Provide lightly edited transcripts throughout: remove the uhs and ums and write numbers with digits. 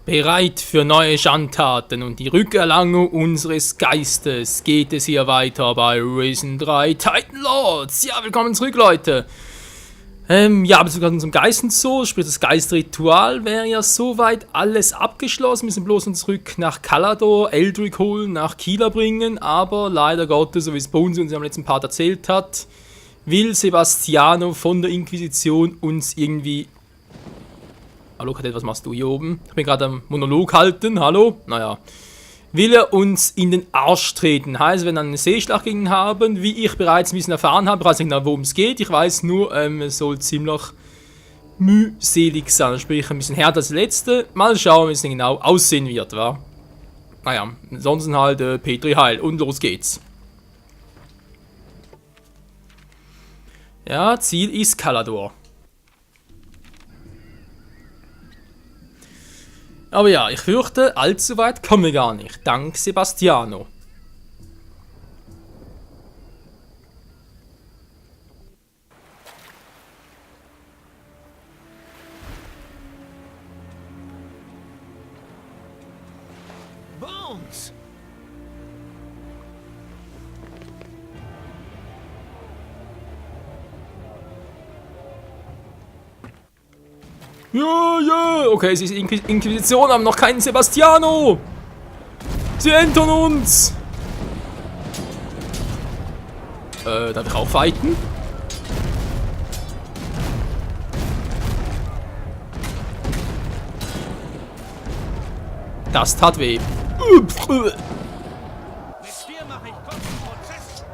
Bereit für neue Schandtaten und die Rückerlangung unseres Geistes geht es hier weiter bei Risen 3 Titan Lords. Ja, willkommen zurück, Leute. Ja, beziehungsweise zum Geistenzoo, sprich das Geistritual wäre ja soweit alles abgeschlossen. Wir sind bloß noch zurück nach Kalador, Eldrick holen, nach Kila bringen, aber leider Gottes, so wie es Bones uns am letzten Part erzählt hat, will Sebastiano von der Inquisition uns irgendwie... Hallo Kadett, was machst du hier oben? Ich bin gerade am Monolog halten, hallo? Naja. Will er uns in den Arsch treten. Heißt, wenn wir eine Seeschlacht gegen ihn haben, wie ich bereits ein bisschen erfahren habe, ich weiß nicht genau, worum es geht. Ich weiß nur, es soll ziemlich mühselig sein. Sprich, ein bisschen härter als das letzte. Mal schauen, wie es denn genau aussehen wird, wa? Naja, ansonsten halt Petri Heil. Und los geht's. Ja, Ziel ist Kalador. Aber ja, ich fürchte, allzu weit kommen wir gar nicht. Dank Sebastiano. Bones! Ja, ja. Okay, es ist Inquisition, aber noch keinen Sebastiano. Sie entern uns. Darf ich auch fighten? Das tat weh. Mit dir mache ich kurzen Prozess.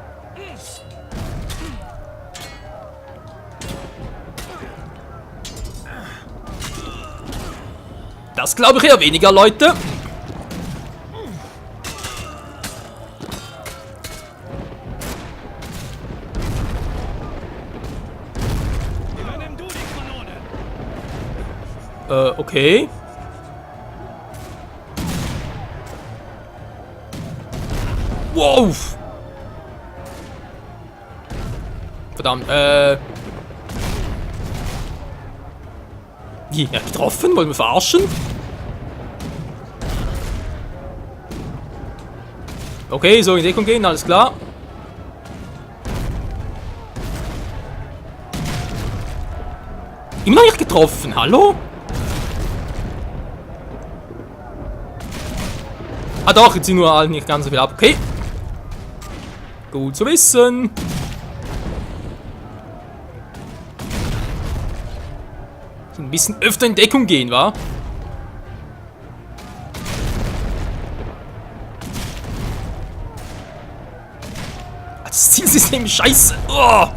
Das glaube ich eher weniger, Leute. Übernimm du die Kanone. Okay. Wow. Verdammt, Wie? Er hat getroffen? Wollen wir verarschen? Okay, so in Deckung gehen, alles klar. Immer noch nicht getroffen, hallo? Ah doch, jetzt sind nur halt nicht ganz so viel ab. Okay. Gut zu wissen. Ein bisschen öfter in Deckung gehen, wa? Das Zielsystem ist scheiße. Oh.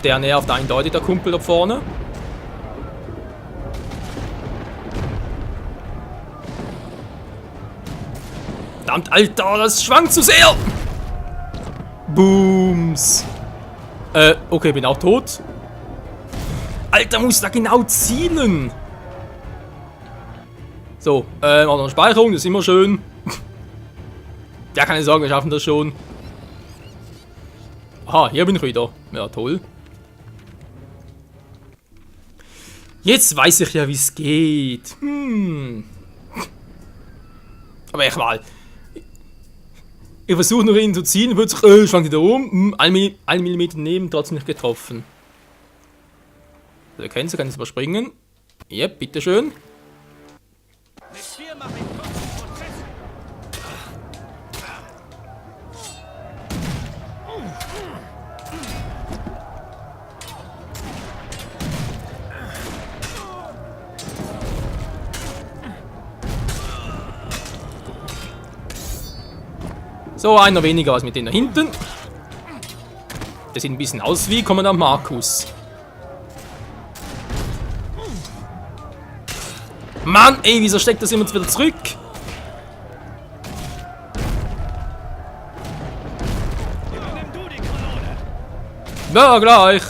Der nervt eindeutig, der Kumpel da vorne. Verdammt, Alter, das schwankt zu sehr. Booms. Okay, bin auch tot. Alter, muss da genau zielen. So, auch noch eine Speicherung, das ist immer schön. Ja, keine Sorge, wir schaffen das schon. Aha, hier bin ich wieder. Ja, toll. Jetzt weiß ich ja, wie es geht. Aber echt mal. Ich versuche noch ihn zu ziehen, wird sich, schwankt wieder um. 1 Millimeter neben, trotzdem nicht getroffen. Also, kennst du, kann ich überspringen. Yep, bitteschön. Mit dir mache ich kurzen Prozess. So, einer weniger als mit denen da hinten. Der sieht ein bisschen aus wie Kommandant Markus. Mann, ey, wieso steckt das immer wieder zurück? Übernimm du die Kanone. Ja, gleich.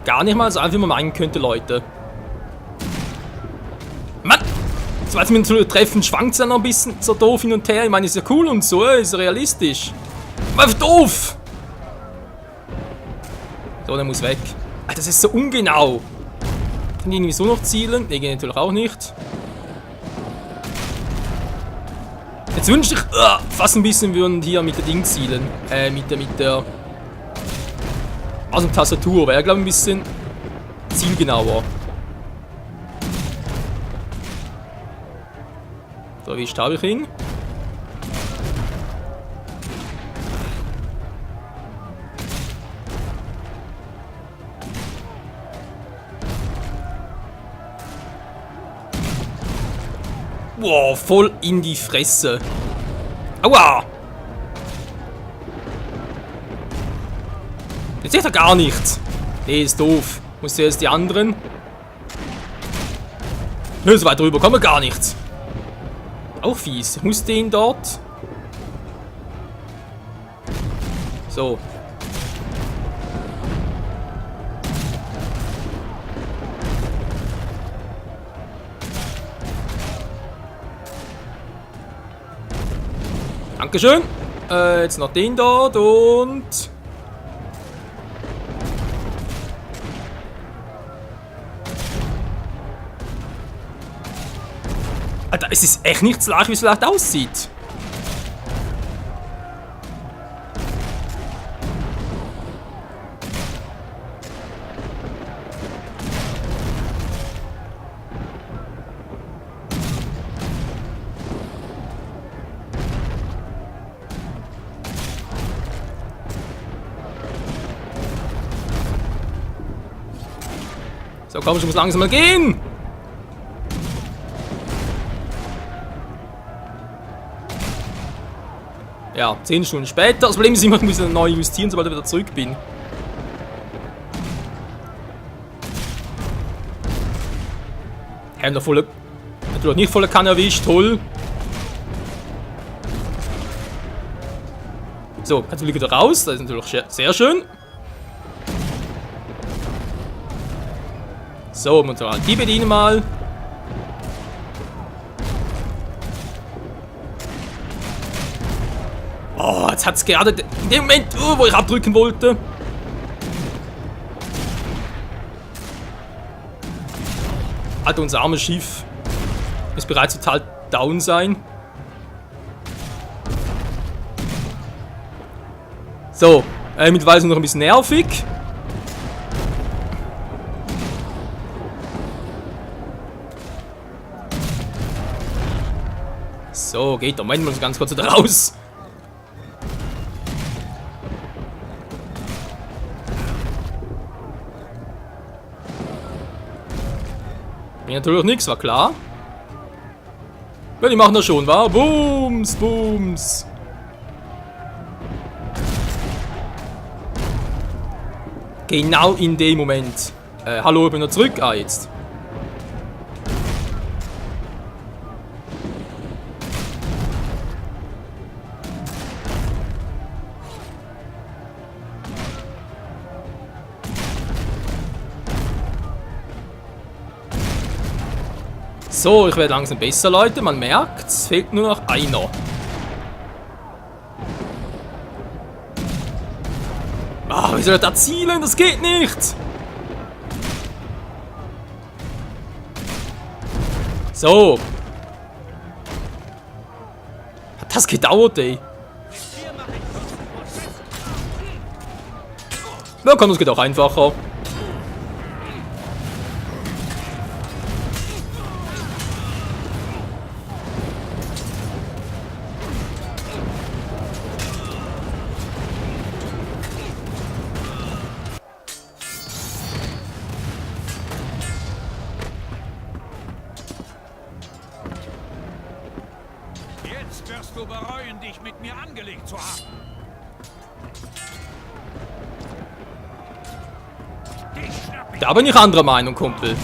gar nicht mal so einfach, wie man meinen könnte, Leute. Mann! So als wir uns treffen, schwankt es ja noch ein bisschen so doof hin und her. Ich meine, ist ja cool und so, ist ja realistisch. Aber einfach doof! So, der muss weg. Alter, das ist so ungenau. Kann ich irgendwie so noch zielen? Nee, geht natürlich auch nicht. Jetzt wünschte ich fast ein bisschen, wir würden hier mit der Ding zielen. Mit der aus der Tastatur. Wäre, glaube ich, ein bisschen zielgenauer. So, wie habe ich ihn? Wow, voll in die Fresse. Aua! Jetzt seht ihr gar nichts. Nee, ist doof. Muss zuerst die anderen. Nö, so weit drüber kommen wir gar nichts. Auch fies. Ich muss den dort. So. Dankeschön. Jetzt noch den dort und... Alter, es ist echt nicht so leicht, wie es vielleicht aussieht. So, komm, ich muss langsam mal gehen. Ja, 10 Stunden später. Das Problem ist immer, ich muss neu justieren, sobald ich wieder zurück bin. Haben noch volle... Natürlich nicht volle Kanne erwischt, toll. So, kannst du wieder raus, das ist natürlich sehr schön. So, die bedienen mal. Oh, jetzt hat es gerade in dem Moment, wo ich abdrücken wollte. Alter, unser armes Schiff ist bereits total down sein. So, mittlerweile noch ein bisschen nervig. So, geht doch. Moment mal ganz kurz wieder raus. Mir natürlich nichts, war klar. Ja, die machen das schon, wa? Booms, booms. Genau in dem Moment. Hallo, ich bin noch zurück. Ah, jetzt. So, ich werde langsam besser, Leute. Man merkt, es fehlt nur noch einer. Ah, wie soll er da zielen? Das geht nicht! So. Hat das gedauert, ey? Na komm, das geht auch einfacher. Jetzt wirst du bereuen, dich mit mir angelegt zu haben. Da bin ich anderer Meinung, Kumpel.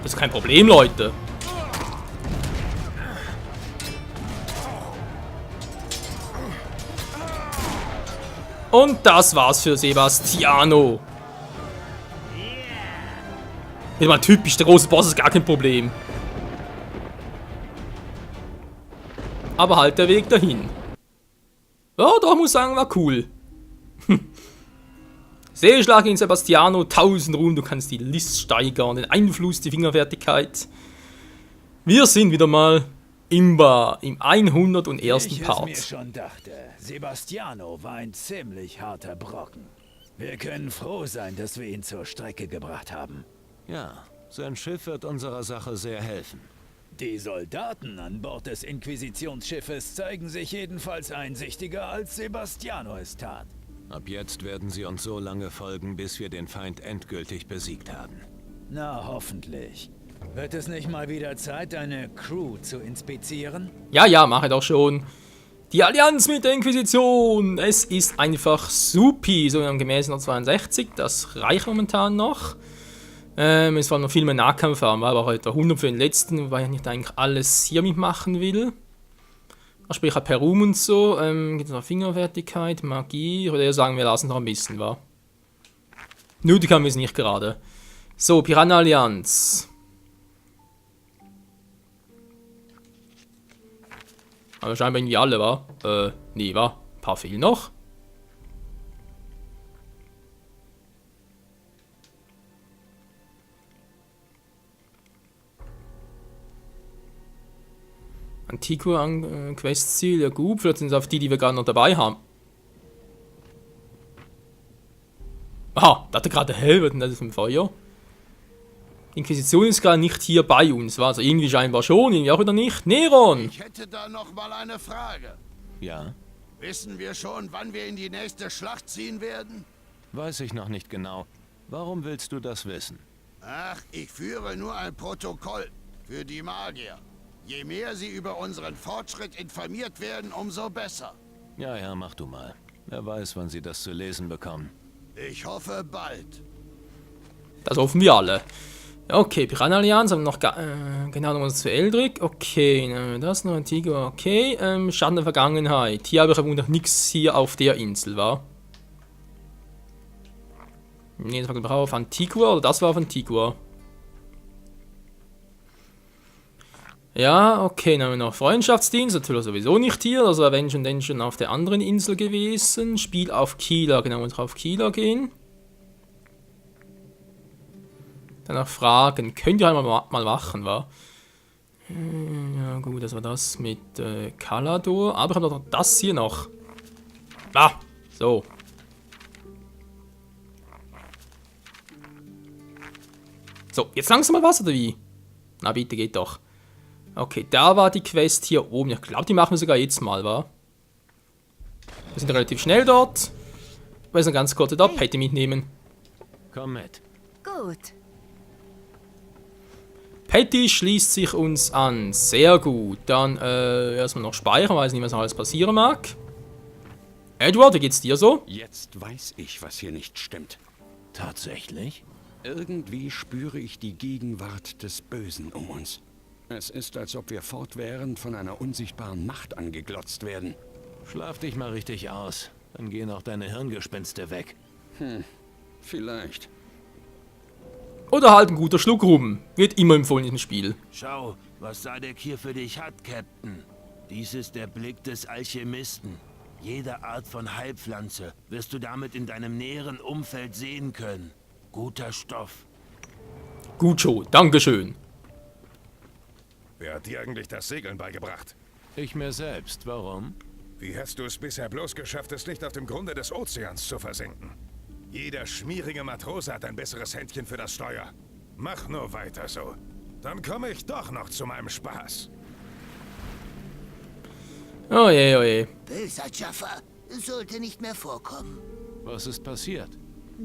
Das ist kein Problem, Leute. Und das war's für Sebastiano. Ist mal typisch, der große Boss ist gar kein Problem. Aber halt der Weg dahin. Ja, doch, muss sagen, war cool. Seeschlag gegen Sebastiano, 1000 Runden, du kannst die List steigern, den Einfluss, die Fingerfertigkeit. Wir sind wieder mal im 101. Ich Part. mir schon dachte, Sebastiano war ein ziemlich harter Brocken. Wir können froh sein, dass wir ihn zur Strecke gebracht haben. Ja, sein Schiff wird unserer Sache sehr helfen. Die Soldaten an Bord des Inquisitionsschiffes zeigen sich jedenfalls einsichtiger, als Sebastiano es tat. Ab jetzt werden sie uns so lange folgen, bis wir den Feind endgültig besiegt haben. Na, hoffentlich. Wird es nicht mal wieder Zeit, eine Crew zu inspizieren? Ja, mache doch schon. Die Allianz mit der Inquisition. Es ist einfach supi, so gemäß 162. Das reicht momentan noch. Es war noch viel mehr Nahkampf haben, war aber heute 100 für den letzten, weil ich nicht eigentlich alles hier mitmachen will. Sprich, per Ruhm und so. Gibt es noch Fingerfertigkeit, Magie? Ich würde eher sagen, wir lassen noch ein bisschen, wa? Nötig haben wir es nicht gerade. So, Piranha-Allianz. Aber scheinbar irgendwie alle, wa? Nee, wa? Ein paar fehlen noch. Antiqua Questziel, ja gut, vielleicht sind es auf die wir gerade noch dabei haben. Aha, da hat er gerade hell, was denn das im Feuer? Inquisition ist gerade nicht hier bei uns, war also irgendwie scheinbar schon, irgendwie auch wieder nicht. Neron! Ich hätte da noch mal eine Frage. Ja? Wissen wir schon, wann wir in die nächste Schlacht ziehen werden? Weiß ich noch nicht genau. Warum willst du das wissen? Ach, ich führe nur ein Protokoll für die Magier. Je mehr sie über unseren Fortschritt informiert werden, umso besser. Ja, mach du mal. Wer weiß, wann sie das zu lesen bekommen. Ich hoffe bald. Das hoffen wir alle. Okay, Piranha-Allianz, haben wir noch genau noch was zu Eldrick. Okay, das noch Antigua, okay. Schatten der Vergangenheit. Hier habe ich aber noch nichts hier auf der Insel, wa? Ne, das war auf Antigua, oder das war auf Antigua. Ja, okay, dann haben wir noch Freundschaftsdienst, natürlich sowieso nicht hier, also wenn schon, denn schon auf der anderen Insel gewesen. Spiel auf Kieler, genau, uns auf Kieler gehen. Danach fragen, könnt ihr einmal mal machen, wa? Ja gut, das war das mit Calador, aber ich habe noch das hier noch. Ah, so. So, jetzt langsam mal was, oder wie? Na bitte, geht doch. Okay, da war die Quest hier oben. Ich glaube, die machen wir sogar jetzt mal, wa? Wir sind relativ schnell dort. Wir sind ganz kurz da, Patty mitnehmen. Komm mit. Gut. Patty schließt sich uns an. Sehr gut. Dann erstmal noch speichern, weiß nicht, was alles passieren mag. Edward, wie geht's dir so? Jetzt weiß ich, was hier nicht stimmt. Tatsächlich? Irgendwie spüre ich die Gegenwart des Bösen um uns. Es ist, als ob wir fortwährend von einer unsichtbaren Macht angeglotzt werden. Schlaf dich mal richtig aus. Dann gehen auch deine Hirngespinste weg. Vielleicht. Oder halt ein guter Schluck rum. Wird immer empfohlen in diesem Spiel. Schau, was Sadek hier für dich hat, Captain. Dies ist der Blick des Alchemisten. Jede Art von Heilpflanze wirst du damit in deinem näheren Umfeld sehen können. Guter Stoff. Gut schon, Dankeschön. Wer hat dir eigentlich das Segeln beigebracht? Ich mir selbst. Warum? Wie hast du es bisher bloß geschafft, es nicht auf dem Grunde des Ozeans zu versenken? Jeder schmierige Matrose hat ein besseres Händchen für das Steuer. Mach nur weiter so. Dann komme ich doch noch zu meinem Spaß. Oh je, oh je. Böser Jaffa sollte nicht mehr vorkommen. Was ist passiert?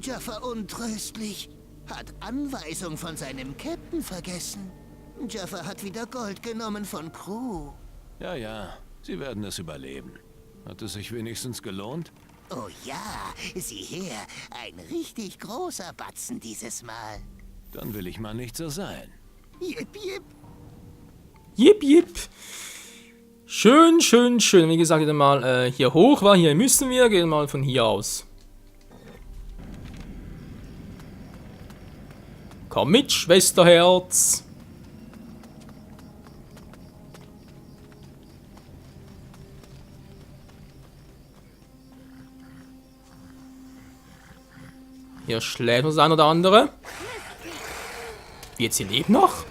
Jaffa untröstlich, hat Anweisung von seinem Captain vergessen. Jaffa hat wieder Gold genommen von Crew. Ja, sie werden es überleben. Hat es sich wenigstens gelohnt? Oh ja, sieh her, ein richtig großer Batzen dieses Mal. Dann will ich mal nicht so sein. Jip, jip. Jip, jip. Schön, schön, schön. Wie gesagt, wieder mal hier hoch war. Hier müssen wir. Gehen mal von hier aus. Komm mit, Schwesterherz. Hier schläft uns ein oder andere. Wie jetzt, hier lebt noch?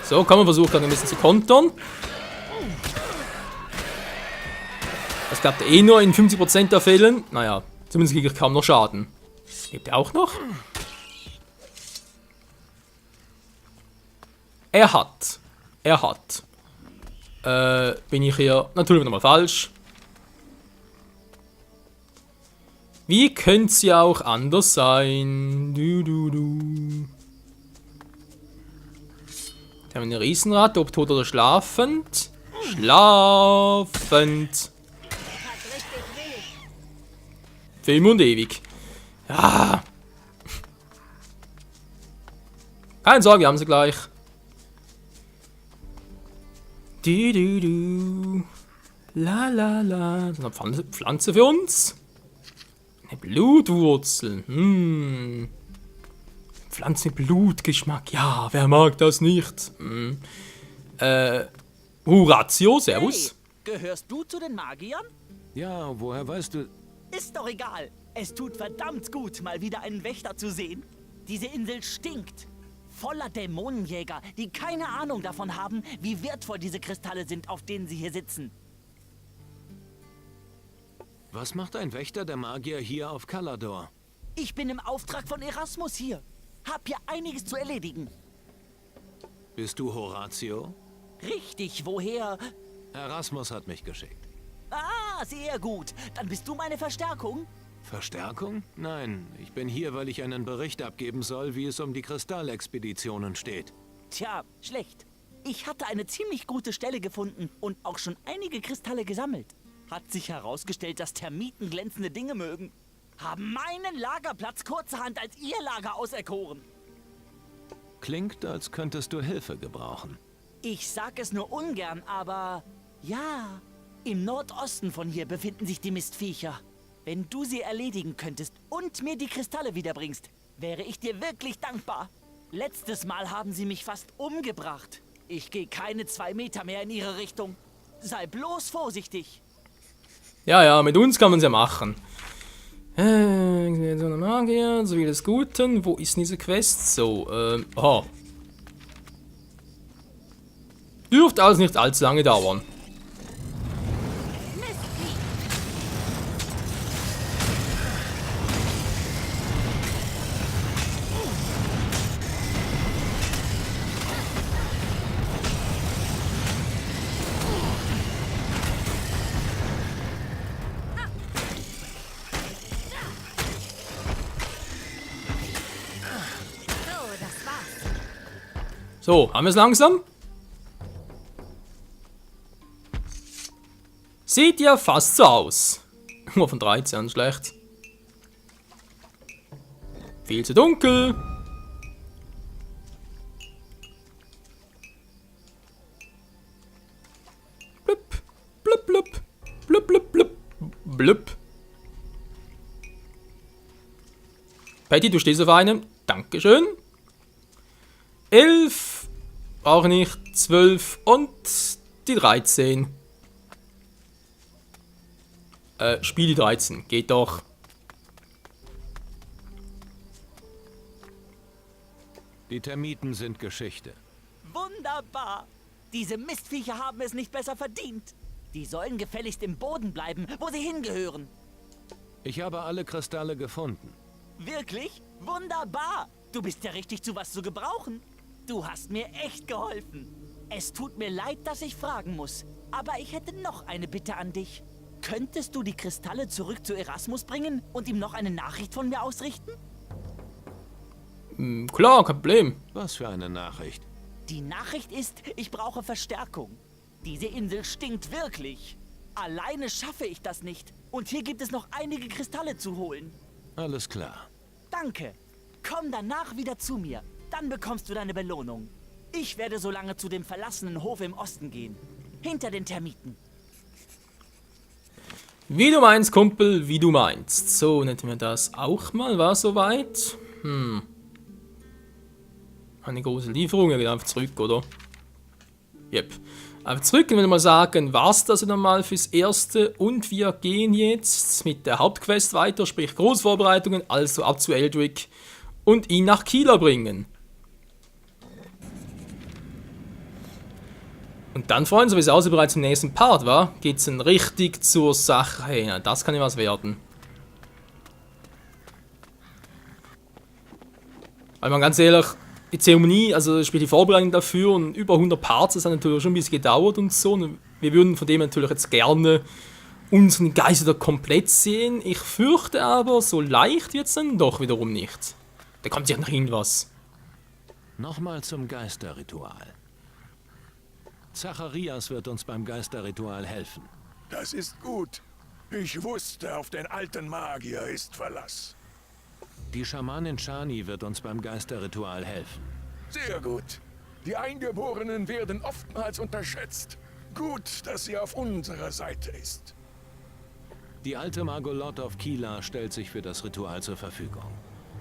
So, kann man versuchen, dann ein bisschen zu kontern. Das klappt eh nur in 50% der Fällen. Naja, zumindest kriege ich kaum noch Schaden. Lebt er auch noch? Er hat. Bin ich hier natürlich nochmal falsch. Wie könnte es ja auch anders sein? Da haben wir eine Riesenratte, ob tot oder schlafend. Schlafend. Für immer und ewig. Ja. Keine Sorge, wir haben sie gleich. La la la. Das ist eine Pflanze für uns. Eine Blutwurzel. Pflanze mit Blutgeschmack. Ja, wer mag das nicht? Horatio, servus. Hey, gehörst du zu den Magiern? Ja, woher weißt du... Ist doch egal. Es tut verdammt gut, mal wieder einen Wächter zu sehen. Diese Insel stinkt. Voller Dämonenjäger, die keine Ahnung davon haben, wie wertvoll diese Kristalle sind, auf denen sie hier sitzen. Was macht ein Wächter der Magier hier auf Calador? Ich bin im Auftrag von Erasmus hier. Hab hier einiges zu erledigen. Bist du Horatio? Richtig, woher? Erasmus hat mich geschickt. Ah, sehr gut. Dann bist du meine Verstärkung? Verstärkung? Nein, ich bin hier, weil ich einen Bericht abgeben soll, wie es um die Kristallexpeditionen steht. Tja, schlecht. Ich hatte eine ziemlich gute Stelle gefunden und auch schon einige Kristalle gesammelt. Hat sich herausgestellt, dass Termiten glänzende Dinge mögen. Haben meinen Lagerplatz kurzerhand als ihr Lager auserkoren. Klingt, als könntest du Hilfe gebrauchen. Ich sag es nur ungern, aber ja, im Nordosten von hier befinden sich die Mistviecher. Wenn du sie erledigen könntest und mir die Kristalle wiederbringst, wäre ich dir wirklich dankbar. Letztes Mal haben sie mich fast umgebracht. Ich gehe keine 2 Meter mehr in ihre Richtung. Sei bloß vorsichtig. Ja, mit uns kann man es ja machen. So eine Magier, so wie des Guten. Wo ist denn diese Quest? So, aha. Dürfte alles nicht allzu lange dauern. So, haben wir es langsam? Sieht ja fast so aus. Nur von 13, schlecht. Viel zu dunkel. Blub, blub, blub, blub, blub, blub, blub. Patty, du stehst auf einem. Dankeschön. 11, brauche nicht, 12 und die 13. Spiel die 13, geht doch. Die Termiten sind Geschichte. Wunderbar. Diese Mistviecher haben es nicht besser verdient. Die sollen gefälligst im Boden bleiben, wo sie hingehören. Ich habe alle Kristalle gefunden. Wirklich? Wunderbar. Du bist ja richtig zu was zu gebrauchen. Du hast mir echt geholfen. Es tut mir leid, dass ich fragen muss, aber ich hätte noch eine Bitte an dich. Könntest du die Kristalle zurück zu Erasmus bringen und ihm noch eine Nachricht von mir ausrichten? Klar, kein Problem. Was für eine Nachricht? Die Nachricht ist, ich brauche Verstärkung. Diese Insel stinkt wirklich. Alleine schaffe ich das nicht. Und hier gibt es noch einige Kristalle zu holen. Alles klar. Danke. Komm danach wieder zu mir. Dann bekommst du deine Belohnung. Ich werde so lange zu dem verlassenen Hof im Osten gehen. Hinter den Termiten. Wie du meinst, Kumpel, wie du meinst. So, nehmen wir das auch mal. War soweit? Eine große Lieferung. Er geht einfach zurück, oder? Yep. Einfach zurück und würde mal sagen, war's das nochmal fürs Erste. Und wir gehen jetzt mit der Hauptquest weiter, sprich Großvorbereitungen, also ab zu Eldrick und ihn nach Kieler bringen. Und dann, Freunde, so wie es aussieht, bereits im nächsten Part war, geht's dann richtig zur Sache. Hey, na, das kann ja was werden. Weil man ganz ehrlich, die Zeremonie, also sprich die Vorbereitung dafür und über 100 Parts, das hat natürlich schon ein bisschen gedauert und so. Und wir würden von dem natürlich jetzt gerne unseren Geister komplett sehen. Ich fürchte aber, so leicht wird es dann doch wiederum nicht. Da kommt sich noch irgendwas. Nochmal zum Geisterritual. Zacharias wird uns beim Geisterritual helfen. Das ist gut. Ich wusste, auf den alten Magier ist Verlass. Die Schamanin Shani wird uns beim Geisterritual helfen. Sehr gut. Die Eingeborenen werden oftmals unterschätzt. Gut, dass sie auf unserer Seite ist. Die alte Margolot auf Kieler stellt sich für das Ritual zur Verfügung.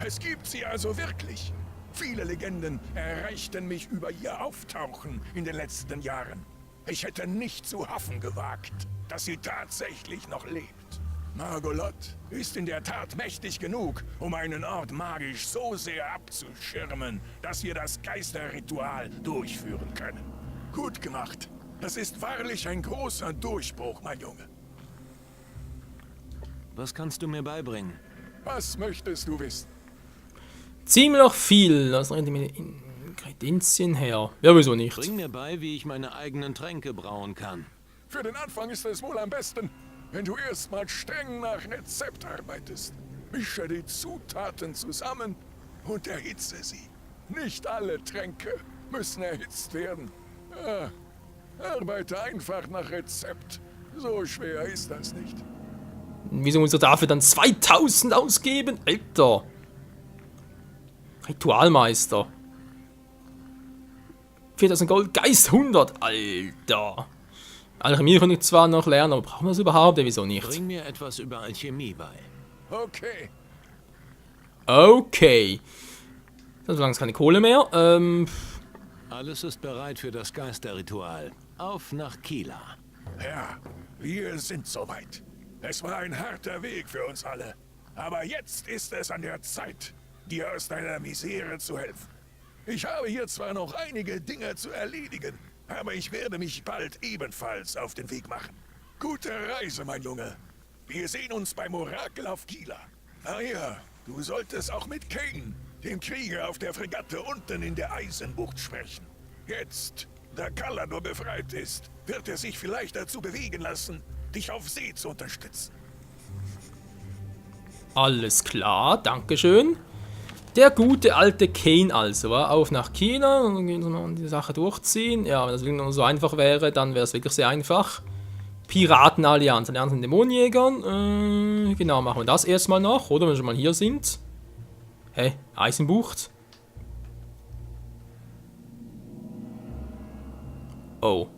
Es gibt sie also wirklich. Viele Legenden erreichten mich über ihr Auftauchen in den letzten Jahren. Ich hätte nicht zu hoffen gewagt, dass sie tatsächlich noch lebt. Margolot ist in der Tat mächtig genug, um einen Ort magisch so sehr abzuschirmen, dass wir das Geisterritual durchführen können. Gut gemacht. Das ist wahrlich ein großer Durchbruch, mein Junge. Was kannst du mir beibringen? Was möchtest du wissen? Ziemlich viel. Das rennt mir Kredenzien her. Ja, wieso nicht? Bring mir bei, wie ich meine eigenen Tränke brauen kann. Für den Anfang ist es wohl am besten, wenn du erstmal streng nach Rezept arbeitest. Mische die Zutaten zusammen und erhitze sie. Nicht alle Tränke müssen erhitzt werden. Arbeite einfach nach Rezept. So schwer ist das nicht. Wieso muss er dafür dann 2000 ausgeben? Alter. Ritualmeister. 4000 Gold, Geist 100. Alter. Alchemie kann ich zwar noch lernen, aber brauchen wir das überhaupt? Wieso nicht? Bring mir etwas über Alchemie bei. Okay. Okay. Dann solange es keine Kohle mehr. Alles ist bereit für das Geisterritual. Auf nach Kieler. Ja, wir sind soweit. Es war ein harter Weg für uns alle. Aber jetzt ist es an der Zeit, dir aus deiner Misere zu helfen. Ich habe hier zwar noch einige Dinge zu erledigen, aber ich werde mich bald ebenfalls auf den Weg machen. Gute Reise, mein Junge. Wir sehen uns beim Orakel auf Kieler. Ah ja, du solltest auch mit Kane, dem Krieger auf der Fregatte unten in der Eisenbucht, sprechen. Jetzt, da Kalador befreit ist, wird er sich vielleicht dazu bewegen lassen, dich auf See zu unterstützen. Alles klar, dankeschön. Der gute alte Kane also, war auf nach China und dann gehen wir mal die Sache durchziehen. Ja, wenn das wirklich nur so einfach wäre, dann wäre es wirklich sehr einfach. Piratenallianz, Allianz mit Dämonenjägern. Genau, machen wir das erstmal noch, oder wenn wir schon mal hier sind. Hä? Eisenbucht? Oh.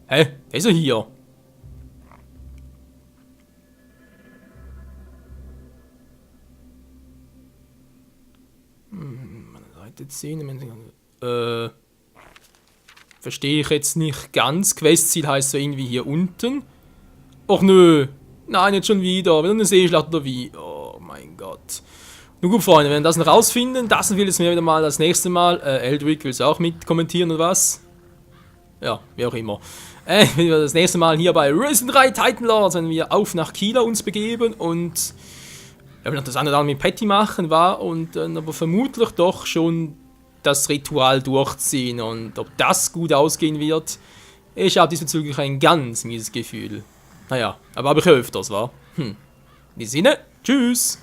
Hä? Der ist er hier. Seite 10. Verstehe ich jetzt nicht ganz. Questziel heißt so irgendwie hier unten. Och nö. Nein, jetzt schon wieder. Wieder eine Seeschlacht oder wie? Oh mein Gott. Nun gut, Freunde, wenn wir das noch rausfinden, das will jetzt mir wieder mal das nächste Mal. Eldrick will es auch mit kommentieren oder was? Ja, wie auch immer. Wenn wir das nächste Mal hier bei Risen 3 Titan Lords, wenn wir auf nach Kieler uns begeben und ja, noch das eine oder andere mit Patty machen war und dann aber vermutlich doch schon das Ritual durchziehen und ob das gut ausgehen wird, ich habe diesbezüglich ein ganz mieses Gefühl. Naja, aber habe ich ja öfters, war. In diesem Sinne, tschüss!